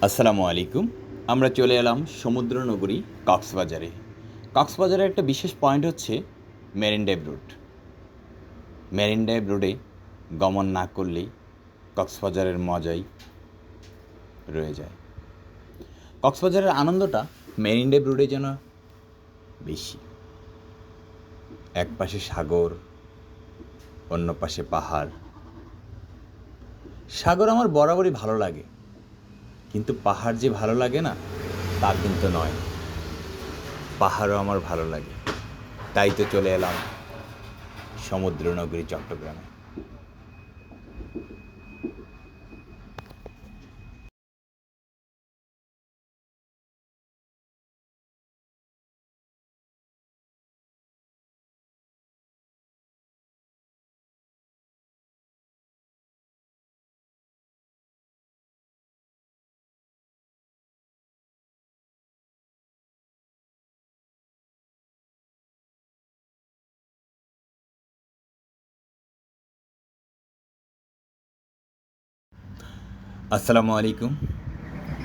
আসসালামু আলাইকুম। আমরা চলে এলাম সমুদ্রনগরী কক্সবাজারে। কক্সবাজারের একটা বিশেষ পয়েন্ট হচ্ছে marine drive road. Marine drive রোডে গমন না করলেই কক্সবাজারের মজাই রয়ে যায়। কক্সবাজারের আনন্দটা মেরিন ড্রাইভ রোডে যেন বেশি। এক পাশে সাগর, অন্য পাশে পাহাড়। সাগর আমার বরাবরই ভালো লাগে, কিন্তু পাহাড় যে ভালো লাগে না তা কিন্তু নয়। পাহাড়ও আমার ভালো লাগে, তাই তো চলে এলাম সমুদ্রনগরী চট্টগ্রামে। আসসালামু আলাইকুম।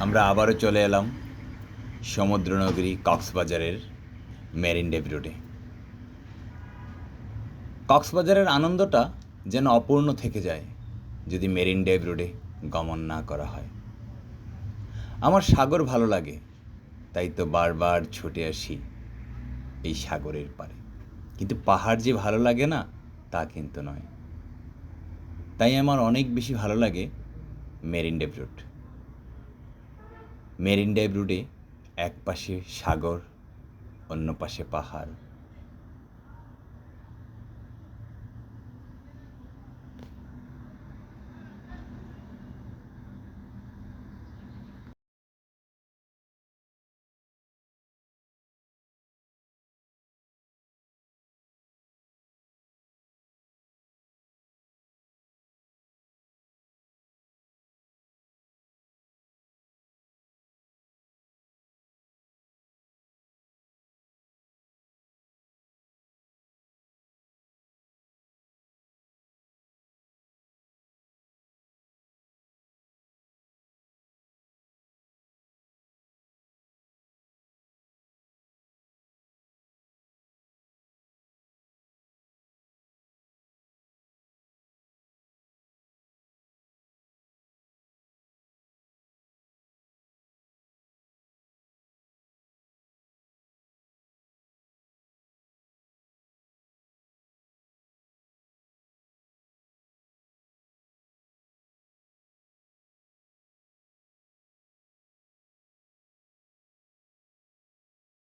আমরা আবারও চলে এলাম সমুদ্রনগরী কক্সবাজারের মেরিন ড্রাইভ রোডে। কক্সবাজারের আনন্দটা যেন অপূর্ণ থেকে যায় যদি মেরিন ড্রাইভ রোডে গমন না করা হয়। আমার সাগর ভালো লাগে, তাই তো বারবার ছুটে আসি এই সাগরের পাড়ে। কিন্তু পাহাড় যে ভালো লাগে না তা কিন্তু নয়। তাই আমার অনেক বেশি ভালো লাগে marine drive road. Marine drive রোডে এক পাশে সাগর, অন্য পাশে পাহাড়।